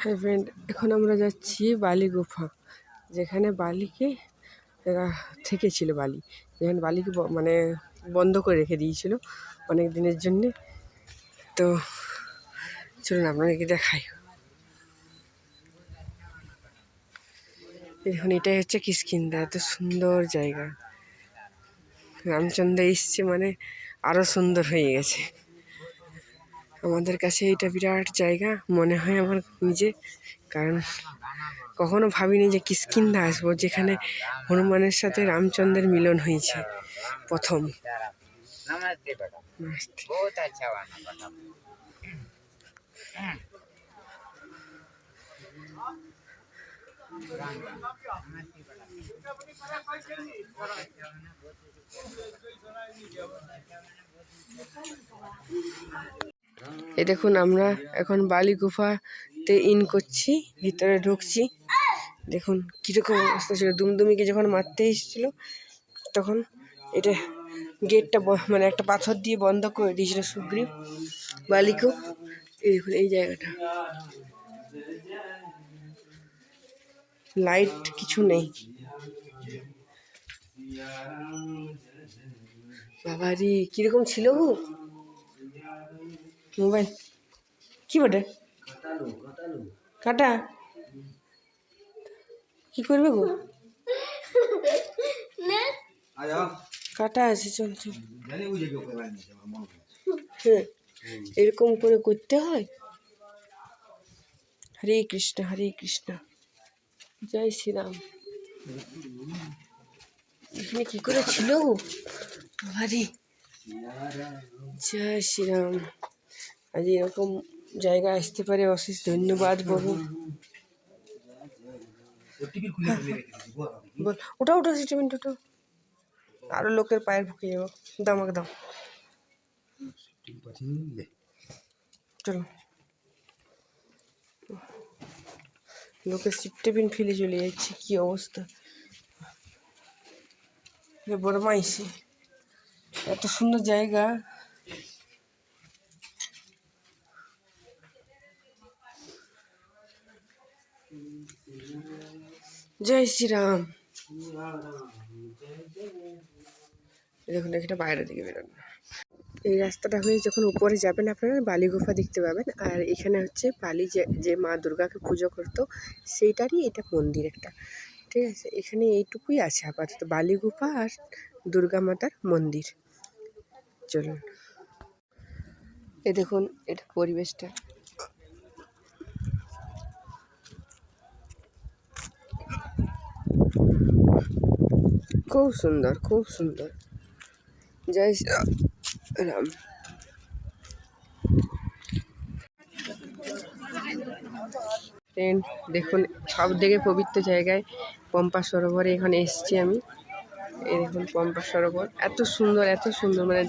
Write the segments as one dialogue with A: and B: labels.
A: হ্যাঁ ফ্রেন্ড, এখন আমরা যাচ্ছি বালি গুফা, যেখানে বালিকে থেকেছিল বালি, যেখানে বালিকে মানে বন্ধ করে রেখে দিয়েছিল অনেক দিনের জন্যে। তো চলুন আপনাদেরকে দেখাই। এখন এটাই হচ্ছে কিষ্কিন্ধা, এত সুন্দর জায়গা। রামচন্দ্র এসছে মানে আরও সুন্দর হয়ে গেছে। আমাদের কাছে এটা বিরাট জায়গা মনে হয় আমার নিজে, কারণ কখনো ভাবিনি যে কিষ্কিন্ধা আসবো, যেখানে হনুমানের সাথে রামচন্দ্রের মিলন হয়েছে প্রথম। এই দেখুন, আমরা এখন বালি গুফাতে ইন করছি, ভিতরে ঢুকছি। দেখুন কীরকম অবস্থা ছিল। দুমদুমিকে যখন মারতে এসেছিল তখন এটা গেটটা মানে একটা পাথর দিয়ে বন্ধ করে দিয়েছিল সুগ্রীব বালিকেও। এই দেখুন এই জায়গাটা, লাইট কিছু নেই। বাবারি কিরকম ছিল গো মোবাইল। কি বটে কাটা, কি করবে গো? কাটা আছে, চল চল। হ্যাঁ, এরকম করে করতে হয়। হরে কৃষ্ণ হরে কৃষ্ণ, জয় শ্রীরাম। এখানে কি করে ছিল গো বাবারি, জয় শ্রীরাম। আজ এরকম জায়গায় আসতে পারে অশেষ ধন্যবাদ প্রভু। ওটা ওটা সিটেমেন্ট, ওটা আরো লোকের পায়ের ঢুকে যাবো। দাও আমাকে দাও, চলো। লোকের সিটেবিন ফেলে চলে যাচ্ছে, কি অবস্থা। বড় মাইসি, এত সুন্দর জায়গা। জয় শ্রীরাম। দেখুন এটা বাইরের দিকে বেরোন। এই রাস্তাটা হয়ে যখন উপরে যাবেন আপনারা বালি গুফা দেখতে পাবেন। আর এখানে হচ্ছে বালি যে মা দুর্গাকে পুজো করতো সেইটারই এটা মন্দির একটা, ঠিক আছে। এখানে এইটুকুই আছে আপাতত, বালি গুফা আর দুর্গা মাতার মন্দির। চলুন, এ দেখুন এটা পরিবেশটা। খুব সুন্দর, খুব সুন্দর। জয় রাম। দেখুন সব থেকে পবিত্র জায়গায় পম্পা সরোবরে এখানে এসেছি আমি। এই দেখুন পম্পা সরোবর, এত সুন্দর, এত সুন্দর, মানে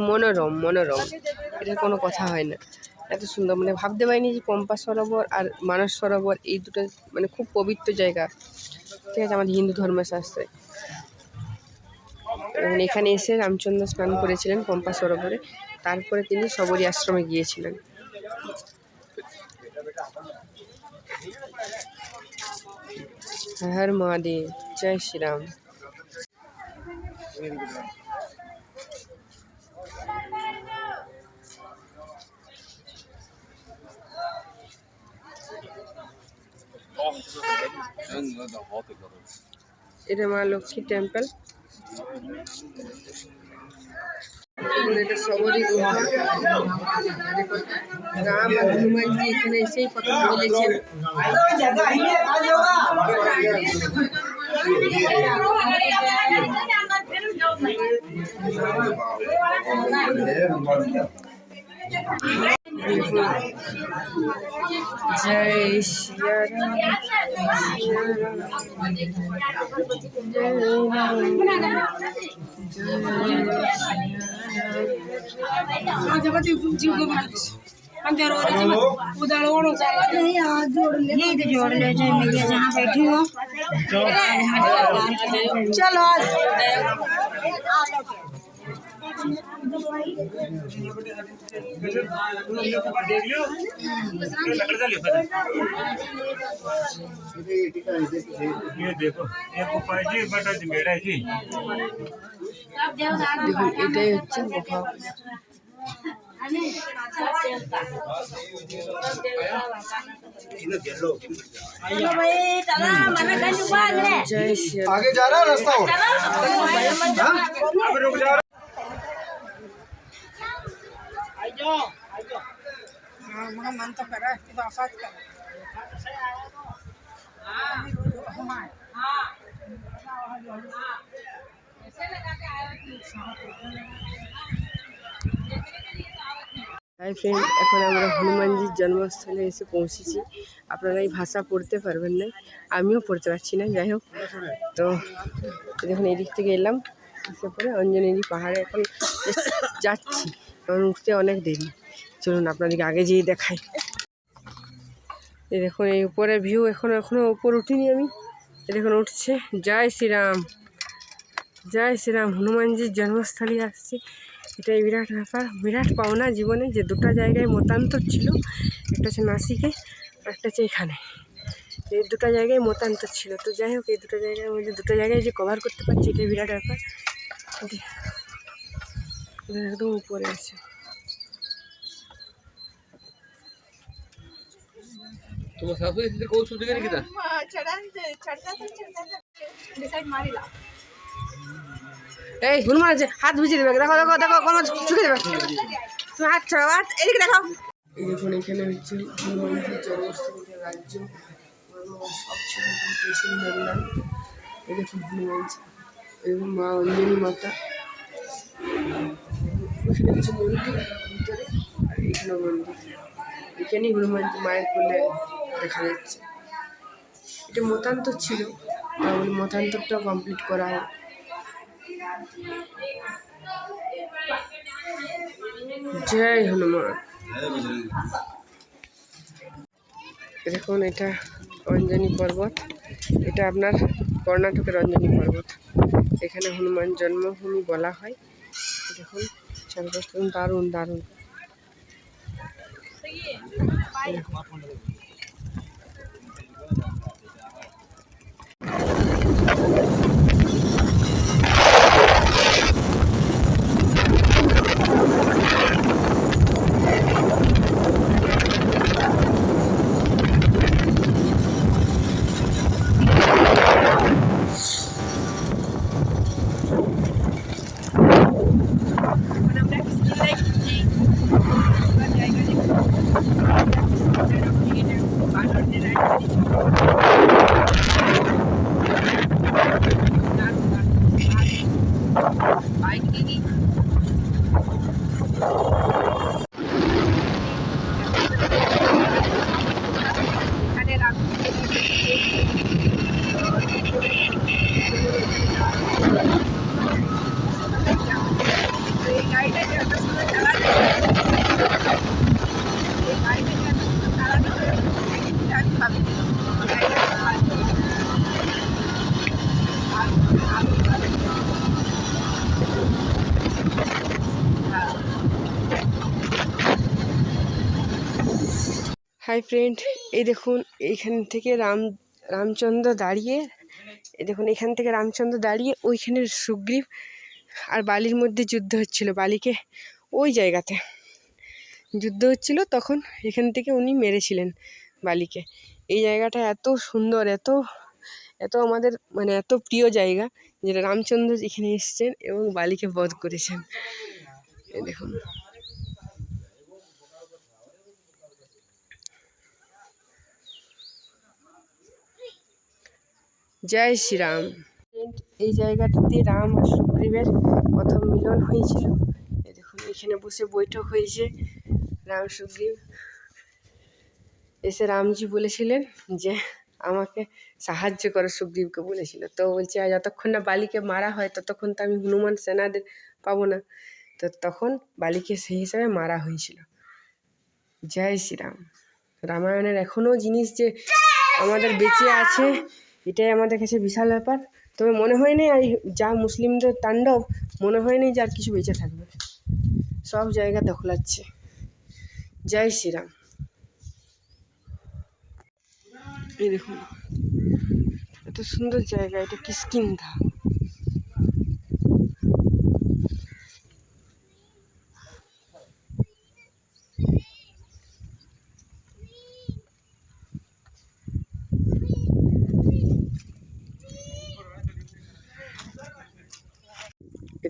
A: মনোরম মনোরম, এটা কোনো কথা হয় না। এত সুন্দর, মানে ভাবতে পারিনি যে পম্পা সরোবর আর মানস সরোবর এই দুটো মানে খুব পবিত্র জায়গা, ঠিক আছে, আমাদের হিন্দু ধর্মশাস্ত্রে। এখানে এসে রামচন্দ্র স্নান করেছিলেন পম্পা সরোবরে, তারপরে তিনি শবরী আশ্রমে গিয়েছিলেন। হর মহাদেব, জয় শ্রীরাম। এটা মা লক্ষ্মী টেম্পল। এটা শবরী গুহা। রাম আর হনুমানজি এখানে এসেই কথা বলেছেন। জয় শ্রীরাম,
B: जोड़ ले जहाँ बैठी हो। चलो
C: ये देखो एक उपाय जी बटा मेरा जी
A: দেখুন এটাই হচ্ছে গুফা। জয় শ্রীরাম।
D: आगे जा रहा है रास्ता और
A: হাই ফ্রেন্ড, এখন আমরা হনুমানজির জন্মস্থলে এসে পৌঁছেছি। আপনারা এই ভাষা পড়তে পারবেন না, আমিও পড়তে পারছি না, যাই হোক। তো দেখুন এদিক থেকে এলাম, এসে পরে অঞ্জনেরি পাহাড়ে এখন যাচ্ছি, কারণ উঠতে অনেক দেরি। চলুন আপনাদেরকে আগে যেয়ে দেখাই। এই দেখুন এই উপরের ভিউ, এখনো উপর উঠিনি আমি, এই দেখুন উঠছে। জয় শ্রীরাম, জয় শ্রীরাম। হনুমানজির জন্মস্থলে আসছি, এটাই বিরাট ব্যাপার, বিরাট পাওনা জীবনে, যে দুটো জায়গায় মতান্তর ছিল, একটা হচ্ছে নাসিকে, একটা হচ্ছে এখানে। এই দুটো জায়গায় মতান্তর ছিল। তো যাই হোক, এই দুটো জায়গার মধ্যে দুটো জায়গায় যে কভার করতে পারছি, এটাই বিরাট ব্যাপার। একদম উপরে আছে।
D: तुम्हारे सासू इधर कौन सी जगह निकला
A: এই হনুমান আছে, হাত ভিজিয়ে দেবে, দেখো দেখো দেখো, কোনো চুকে দেবে, তুমি হাত ছাড়াও, হাত এদিকে দেখাও। এই দেখুন এখানে হচ্ছে হনুমানজির জন্মস্থলীর রাজ্য, সব ছিল কৃষ্ণ নন্দন। এই দেখুন হনুমানজি, এবং মা অঞ্জনী মাতা, ওখানে কিছু মন্দির ভিতরে, আর এখানে মন্দির, এখানেই হনুমানজি মায়ের কোলে দেখা যাচ্ছে। এটা মতান্তর ছিল, তাহলে মতান্তরটাও কমপ্লিট করা হয়। জয় হনুমান। দেখুন এটা অঞ্জনী পর্বত, এটা আপনার কর্ণাটকের অঞ্জনী পর্বত। এখানে হনুমান জন্মভূমি বলা হয়। দেখুন চারপাশটা দারুণ দারুণ। হাই ফ্রেন্ড, এই দেখুন এইখান থেকে রামচন্দ্র দাঁড়িয়ে, এই দেখুন এখান থেকে রামচন্দ্র দাঁড়িয়ে ওইখানে সুগ্রীব আর বালির মধ্যে যুদ্ধ হচ্ছিল। বালিকে ওই জায়গাতে যুদ্ধ হচ্ছিল, তখন এখান থেকে উনি মেরেছিলেন বালিকে। এই জায়গাটা এত সুন্দর, এত এত আমাদের মানে এত প্রিয় জায়গা, যেটা রামচন্দ্র এখানে এসেছেন এবং বালিকে বধ করেছেন। এই দেখুন জয় শ্রীরাম। এই জায়গাটাতে রাম আর সুগ্রীবের প্রথম মিলন হয়েছিল। এই দেখুন এখানে বসে বৈঠক হয়েছে। রাম সুগ্রীব এসে রামজি বলেছিলেন যে আমাকে সাহায্য করো, সুগ্রীবকে বলেছিল। তো বলছে যতক্ষণ না বালিকে মারা হয় ততক্ষণ তো আমি হনুমান সেনাদের পাবো না। তো তখন বালিকে সেই হিসাবে মারা হয়েছিল। জয় শ্রীরাম। রামায়ণের এখনও জিনিস যে আমাদের বেঁচে আছে, এটাই আমাদের কাছে বিশাল ব্যাপার। তবে মনে হয় না যা মুসলিমদের তাণ্ডব, মনে হয় না যে আর কিছু বেঁচে থাকবে। সব জায়গা দখলাচ্ছে। জয় শ্রীরাম। এই দেখুন এত সুন্দর জায়গা, এটা কিষ্কিন্ধা।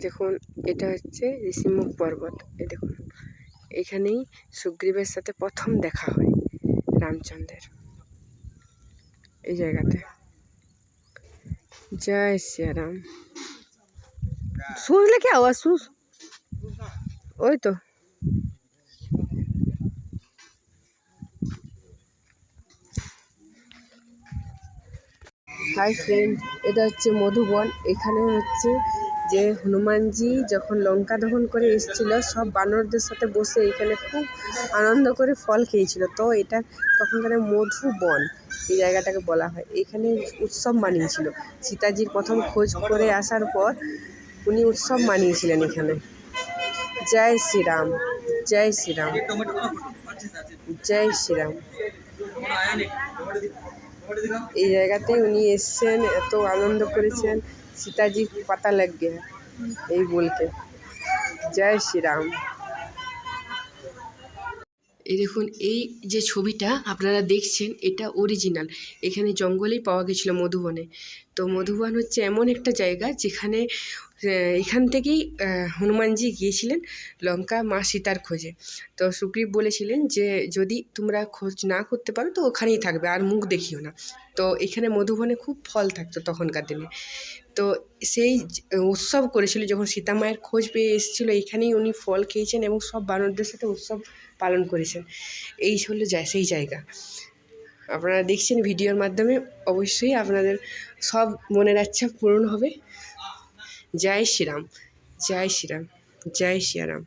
A: দেখুন এটা হচ্ছে ঋষিমুখ পর্বত। এই দেখুন এখানেই সুগ্রীবের সাথে প্রথম দেখা হয় রামচন্দ্রের, এই জায়গাতে। জয় শ্রীরাম। শুনলে কি আওয়াজ? ওই তো হাই ফ্রেন্ড, এটা হচ্ছে মধুবন। এখানে হচ্ছে যে হনুমানজি যখন লঙ্কা দহন করে এসেছিল, সব বানরদের সাথে বসে এখানে খুব আনন্দ করে ফল খেয়েছিল। তো এটা তখনকার মধুবন এই জায়গাটাকে বলা হয়। এখানে উৎসব মানিয়েছিল। সীতাজির প্রথম খোঁজ করে আসার পর উনি উৎসব মানিয়েছিলেন এখানে। জয় শ্রীরাম, জয় শ্রীরাম, জয় শ্রীরাম। এই জায়গাতে উনি এসছেন, এত আনন্দ করেছেন, সীতাজি পাতা লাগ গে এই বলকে। জয় শ্রীরাম। এই দেখুন এই যে ছবিটা আপনারা দেখছেন এটা অরিজিনাল। এখানে জঙ্গলেই পাওয়া গেছিলো মধুবনে। তো মধুবন হচ্ছে এমন একটা জায়গা যেখানে এখান থেকেই হনুমানজি গিয়েছিলেন লঙ্কা মা সীতার খোঁজে। তো সুগ্রীব বলেছিলেন যে যদি তোমরা খোঁজ না করতে পারো তো ওখানেই থাকবে, আর মুখ দেখিও না। তো এখানে মধুবনে খুব ফল থাকতো তখনকার দিনে। তো সেই উৎসব করেছিল যখন সীতা মায়ের খোঁজ পেয়ে এসেছিলো, এখানেই উনি ফল খেয়েছেন এবং সব বানরদের সাথে উৎসব পালন করেছেন। এই হলো সেই জায়গা। আপনারা দেখছেন ভিডিওর মাধ্যমে, অবশ্যই আপনাদের সব মনের ইচ্ছা পূরণ হবে। জয় শ্রীরাম, জয় শ্রীরাম, জয় শ্রীরাম।